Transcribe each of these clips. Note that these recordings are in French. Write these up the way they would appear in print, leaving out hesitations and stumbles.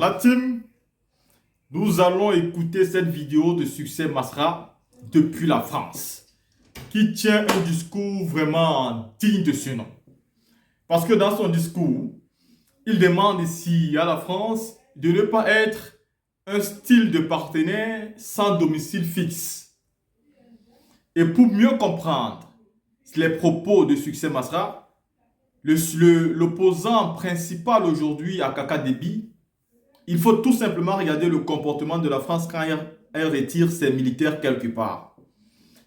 La team, nous allons écouter cette vidéo de Succès Masra depuis la France, qui tient un discours vraiment digne de ce nom. Parce que dans son discours, il demande ici à la France de ne pas être un style de partenaire sans domicile fixe. Et pour mieux comprendre les propos de Succès Masra, l'opposant principal aujourd'hui à Kaka Déby, il faut tout simplement regarder le comportement de la France quand elle retire ses militaires quelque part.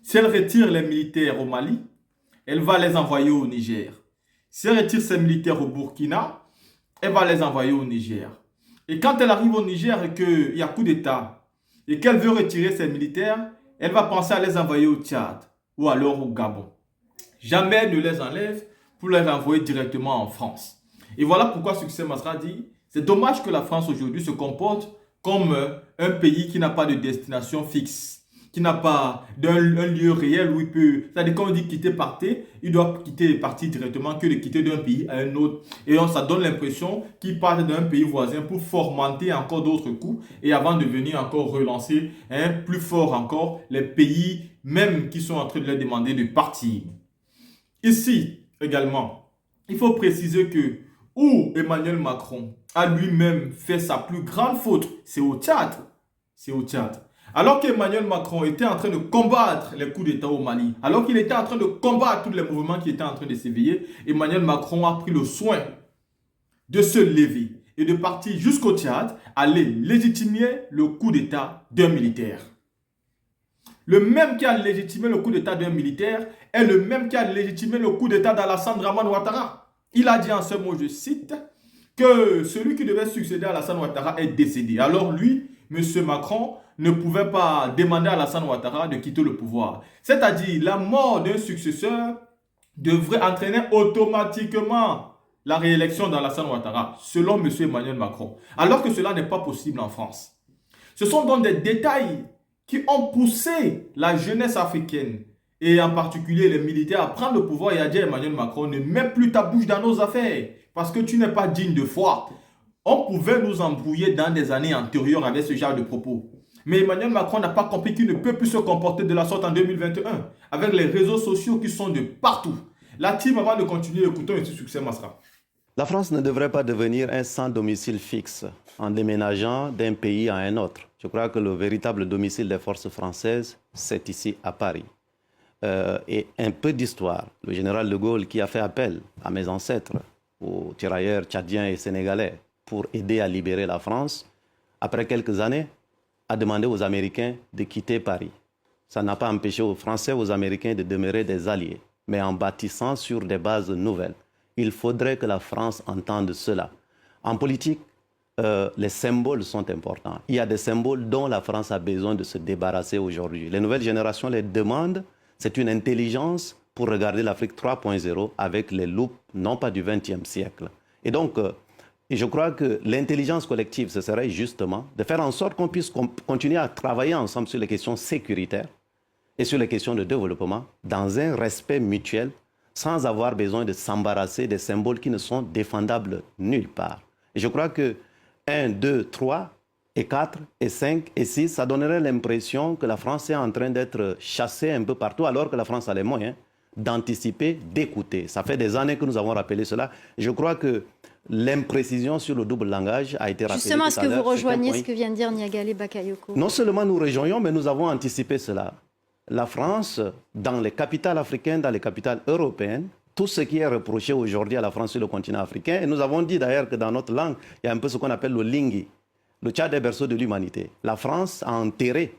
Si elle retire les militaires au Mali, elle va les envoyer au Niger. Si elle retire ses militaires au Burkina, elle va les envoyer au Niger. Et quand elle arrive au Niger et qu'il y a coup d'État et qu'elle veut retirer ses militaires, elle va penser à les envoyer au Tchad ou alors au Gabon. Jamais elle ne les enlève pour les renvoyer directement en France. Et voilà pourquoi Succès Masra dit, c'est dommage que la France aujourd'hui se comporte comme un pays qui n'a pas de destination fixe, qui n'a pas un lieu réel où il peut, c'est-à-dire quand on dit quitter, partir, il doit quitter, partir directement que de quitter d'un pays à un autre. Et donc ça donne l'impression qu'il part d'un pays voisin pour fomenter encore d'autres coups et avant de venir encore relancer plus fort encore les pays même qui sont en train de leur demander de partir. Ici également, il faut préciser que où Emmanuel Macron a lui-même fait sa plus grande faute, c'est au Tchad. C'est au Tchad. Alors qu'Emmanuel Macron était en train de combattre les coups d'État au Mali, alors qu'il était en train de combattre tous les mouvements qui étaient en train de s'éveiller, Emmanuel Macron a pris le soin de se lever et de partir jusqu'au Tchad, aller légitimer le coup d'État d'un militaire. Le même qui a légitimé le coup d'État d'un militaire est le même qui a légitimé le coup d'État d'Alassane Draman Ouattara. Il a dit en ce mot, je cite, que celui qui devait succéder à Alassane Ouattara est décédé. Alors lui, M. Macron, ne pouvait pas demander à Alassane Ouattara de quitter le pouvoir. C'est-à-dire, la mort d'un successeur devrait entraîner automatiquement la réélection d'Alassane Ouattara, selon M. Emmanuel Macron. Alors que cela n'est pas possible en France. Ce sont donc des détails qui ont poussé la jeunesse africaine et en particulier les militaires à prendre le pouvoir et à dire à Emmanuel Macron, ne mets plus ta bouche dans nos affaires parce que tu n'es pas digne de foi. On pouvait nous embrouiller dans des années antérieures avec ce genre de propos. Mais Emmanuel Macron n'a pas compris qu'il ne peut plus se comporter de la sorte en 2021 avec les réseaux sociaux qui sont de partout. La team, avant de continuer, écoutons ici Succès Masra. La France ne devrait pas devenir un sans domicile fixe en déménageant d'un pays à un autre. Je crois que le véritable domicile des forces françaises, c'est ici à Paris. Et un peu d'histoire. Le général de Gaulle qui a fait appel à mes ancêtres, aux tirailleurs tchadiens et sénégalais, pour aider à libérer la France, après quelques années, a demandé aux Américains de quitter Paris. Ça n'a pas empêché aux Français, aux Américains de demeurer des alliés, mais en bâtissant sur des bases nouvelles. Il faudrait que la France entende cela. En politique, les symboles sont importants. Il y a des symboles dont la France a besoin de se débarrasser aujourd'hui. Les nouvelles générations les demandent. C'est une intelligence pour regarder l'Afrique 3.0 avec les loupes, non pas du XXe siècle. Et donc, je crois que l'intelligence collective, ce serait justement de faire en sorte qu'on puisse continuer à travailler ensemble sur les questions sécuritaires et sur les questions de développement dans un respect mutuel sans avoir besoin de s'embarrasser des symboles qui ne sont défendables nulle part. Et je crois que 1, 2, 3 et 4 et 5 et 6, ça donnerait l'impression que la France est en train d'être chassée un peu partout alors que la France a les moyens d'anticiper, d'écouter. Ça fait des années que nous avons rappelé cela. Je crois que l'imprécision sur le double langage a été rappelée. Justement, est-ce que vous rejoignez ce que vient de dire Niagalé Bakayoko? Non seulement nous rejoignons, mais nous avons anticipé cela. La France, dans les capitales africaines, dans les capitales européennes, tout ce qui est reproché aujourd'hui à la France sur le continent africain, et nous avons dit d'ailleurs que dans notre langue, il y a un peu ce qu'on appelle le lingui. Le Tchad est berceau de l'humanité. La France a enterré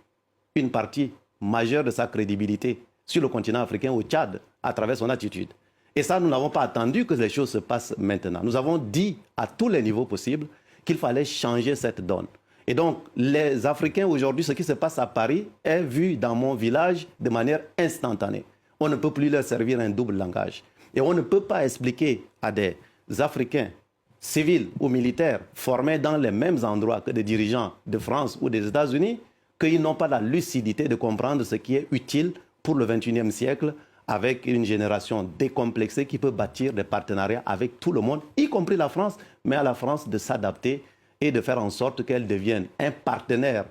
une partie majeure de sa crédibilité sur le continent africain au Tchad à travers son attitude. Et ça, nous n'avons pas attendu que les choses se passent maintenant. Nous avons dit à tous les niveaux possibles qu'il fallait changer cette donne. Et donc, les Africains aujourd'hui, ce qui se passe à Paris est vu dans mon village de manière instantanée. On ne peut plus leur servir un double langage. Et on ne peut pas expliquer à des Africains civils ou militaires formés dans les mêmes endroits que des dirigeants de France ou des États-Unis qu'ils n'ont pas la lucidité de comprendre ce qui est utile pour le XXIe siècle avec une génération décomplexée qui peut bâtir des partenariats avec tout le monde, y compris la France, mais à la France de s'adapter et de faire en sorte qu'elle devienne un partenaire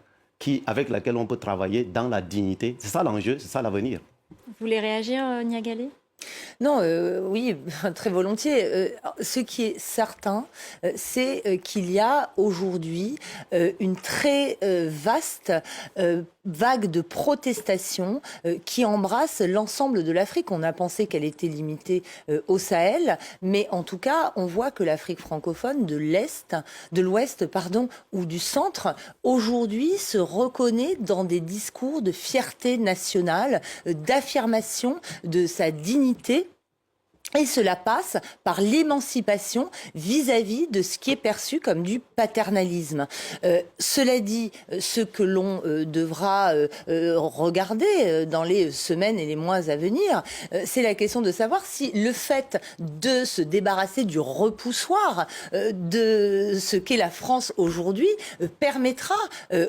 avec lequel on peut travailler dans la dignité. C'est ça l'enjeu, c'est ça l'avenir. Vous voulez réagir, Niagalé ? Non, oui, très volontiers. Ce qui est certain, c'est qu'il y a aujourd'hui une très vaste vague de protestation qui embrasse l'ensemble de l'Afrique. On a pensé qu'elle était limitée au Sahel, mais en tout cas, on voit que l'Afrique francophone de l'Ouest, ou du centre, aujourd'hui se reconnaît dans des discours de fierté nationale, d'affirmation de sa dignité. Et cela passe par l'émancipation vis-à-vis de ce qui est perçu comme du paternalisme. Cela dit, ce que l'on devra regarder dans les semaines et les mois à venir, c'est la question de savoir si le fait de se débarrasser du repoussoir de ce qu'est la France aujourd'hui permettra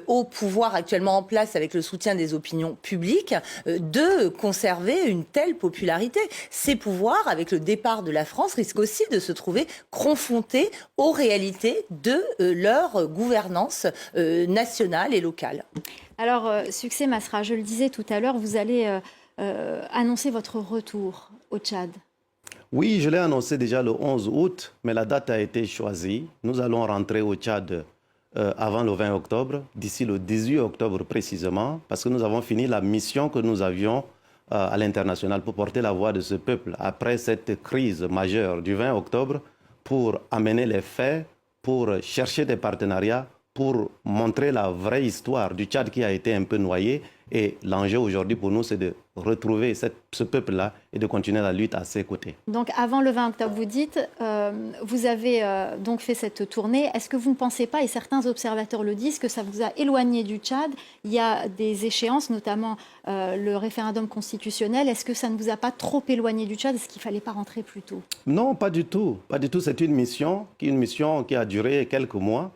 au pouvoir actuellement en place, avec le soutien des opinions publiques, de conserver une telle popularité. Ces pouvoirs, avec le départ de la France, risque aussi de se trouver confrontés aux réalités de leur gouvernance nationale et locale. Alors, Succès Masra, je le disais tout à l'heure, vous allez annoncer votre retour au Tchad. Oui, je l'ai annoncé déjà le 11 août, mais la date a été choisie. Nous allons rentrer au Tchad avant le 20 octobre, d'ici le 18 octobre précisément, parce que nous avons fini la mission que nous avions à l'international pour porter la voix de ce peuple après cette crise majeure du 20 octobre, pour amener les faits, pour chercher des partenariats, pour montrer la vraie histoire du Tchad qui a été un peu noyé. Et l'enjeu aujourd'hui pour nous, c'est de retrouver ce peuple-là et de continuer la lutte à ses côtés. Donc avant le 20 octobre, vous dites, vous avez donc fait cette tournée. Est-ce que vous ne pensez pas, et certains observateurs le disent, que ça vous a éloigné du Tchad? Il y a des échéances, notamment le référendum constitutionnel. Est-ce que ça ne vous a pas trop éloigné du Tchad? Est-ce qu'il ne fallait pas rentrer plus tôt? Non, pas du tout. Pas du tout. C'est une mission qui a duré quelques mois,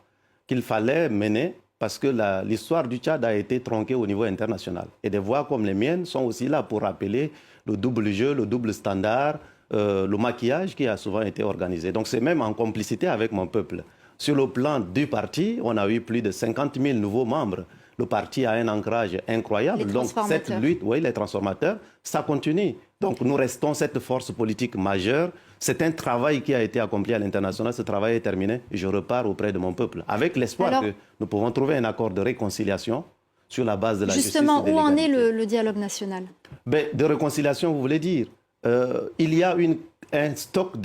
qu'il fallait mener, parce que l'histoire du Tchad a été tronquée au niveau international. Et des voix comme les miennes sont aussi là pour rappeler le double jeu, le double standard, le maquillage qui a souvent été organisé. Donc c'est même en complicité avec mon peuple. Sur le plan du parti, on a eu plus de 50 000 nouveaux membres. Le parti a un ancrage incroyable. Donc cette lutte, oui, les transformateurs, ça continue. Donc nous restons cette force politique majeure. C'est un travail qui a été accompli à l'international. Ce travail est terminé et je repars auprès de mon peuple avec l'espoir que nous pouvons trouver un accord de réconciliation sur la base de la justice et de l'égalité. Justement, où en est le dialogue national? De réconciliation, vous voulez dire il y a un stock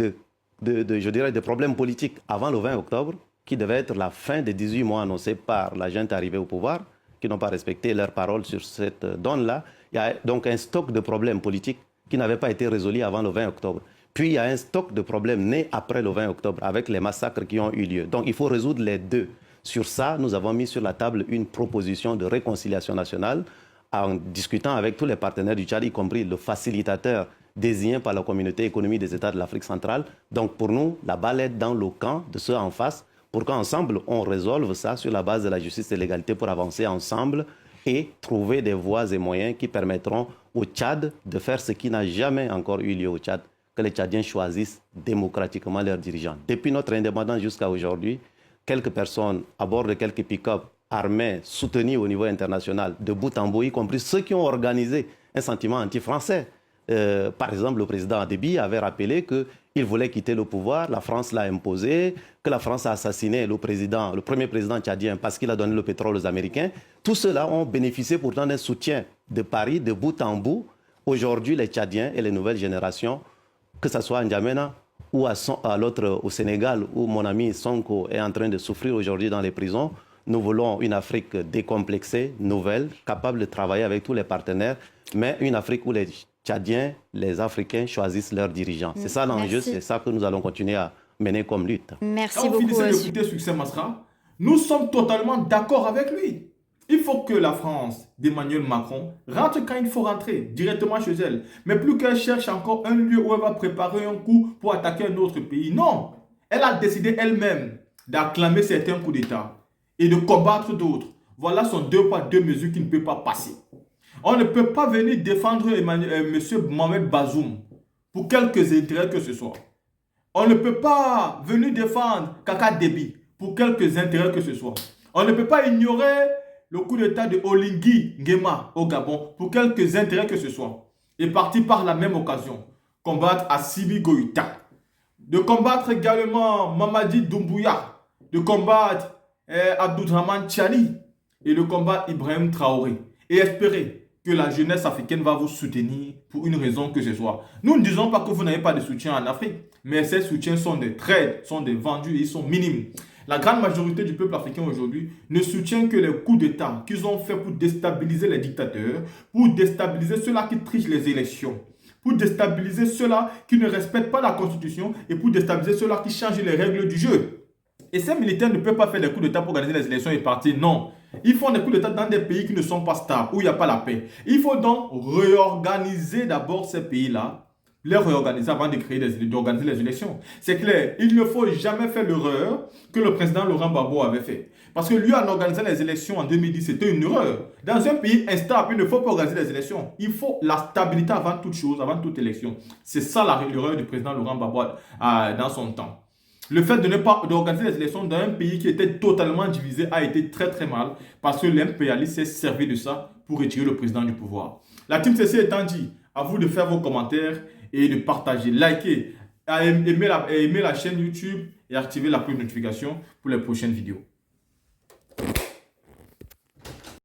je dirais, de problèmes politiques avant le 20 octobre qui devait être la fin des 18 mois annoncés par la junte arrivée au pouvoir, qui n'ont pas respecté leurs paroles sur cette donne-là. Il y a donc un stock de problèmes politiques qui n'avaient pas été résolus avant le 20 octobre. Puis il y a un stock de problèmes nés après le 20 octobre avec les massacres qui ont eu lieu. Donc il faut résoudre les deux. Sur ça, nous avons mis sur la table une proposition de réconciliation nationale en discutant avec tous les partenaires du Tchad, y compris le facilitateur désigné par la communauté économique des États de l'Afrique centrale. Donc pour nous, la balle est dans le camp de ceux en face pour qu'ensemble, on résolve ça sur la base de la justice et de l'égalité pour avancer ensemble et trouver des voies et moyens qui permettront au Tchad de faire ce qui n'a jamais encore eu lieu au Tchad, que les Tchadiens choisissent démocratiquement leurs dirigeants. Depuis notre indépendance jusqu'à aujourd'hui, quelques personnes à bord de quelques pick-up armés soutenus au niveau international, de bout en bout, y compris ceux qui ont organisé un sentiment anti-français. Par exemple, le président Déby avait rappelé qu'il voulait quitter le pouvoir, la France l'a imposé, que la France a assassiné le premier président tchadien parce qu'il a donné le pétrole aux Américains. Tous ceux-là ont bénéficié pourtant d'un soutien de Paris de bout en bout. Aujourd'hui, les Tchadiens et les nouvelles générations, que ce soit à N'Djamena ou à l'autre au Sénégal, où mon ami Sonko est en train de souffrir aujourd'hui dans les prisons, nous voulons une Afrique décomplexée, nouvelle, capable de travailler avec tous les partenaires, mais une Afrique où les Tchadiens, les Africains choisissent leurs dirigeants. C'est ça l'enjeu, c'est ça que nous allons continuer à mener comme lutte. Merci beaucoup. Quand on finissait d'écouter Succès Masra, nous sommes totalement d'accord avec lui. Il faut que la France d'Emmanuel Macron rentre quand il faut rentrer, directement chez elle. Mais plus qu'elle cherche encore un lieu où elle va préparer un coup pour attaquer un autre pays. Non, elle a décidé elle-même d'acclamer certains coups d'État et de combattre d'autres. Voilà son 2 poids 2 mesures qui ne peut pas passer. On ne peut pas venir défendre M. Mohamed Bazoum pour quelques intérêts que ce soit. On ne peut pas venir défendre Kaka Déby pour quelques intérêts que ce soit. On ne peut pas ignorer le coup d'État de Oligui Nguema au Gabon pour quelques intérêts que ce soit. Et parti par la même occasion, combattre Assimi Goïta, de combattre également Mamadi Doumbouya, de combattre Abdourahmane Tchani et de combattre Ibrahim Traoré. Et espérer que la jeunesse africaine va vous soutenir pour une raison que ce soit. Nous ne disons pas que vous n'avez pas de soutien en Afrique, mais ces soutiens sont des trades, sont des vendus et ils sont minimes. La grande majorité du peuple africain aujourd'hui ne soutient que les coups d'État qu'ils ont fait pour déstabiliser les dictateurs, pour déstabiliser ceux-là qui trichent les élections, pour déstabiliser ceux-là qui ne respectent pas la Constitution et pour déstabiliser ceux-là qui changent les règles du jeu. Et ces militaires ne peuvent pas faire des coups d'État pour organiser les élections et partir. Non. Ils font des coups d'État dans des pays qui ne sont pas stables, où il n'y a pas la paix. Il faut donc réorganiser d'abord ces pays-là, les réorganiser avant d'organiser les élections. C'est clair, il ne faut jamais faire l'erreur que le président Laurent Gbagbo avait fait. Parce que lui, en organisant les élections en 2010, c'était une erreur. Dans un pays instable, il ne faut pas organiser les élections. Il faut la stabilité avant toute chose, avant toute élection. C'est ça l'erreur du président Laurent Gbagbo dans son temps. Le fait de ne pas organiser les élections dans un pays qui était totalement divisé a été très très mal parce que l'impérialisme s'est servi de ça pour retirer le président du pouvoir. La team CC étant dit, à vous de faire vos commentaires et de partager, liker, aimer la chaîne YouTube et activer la cloche de notification pour les prochaines vidéos.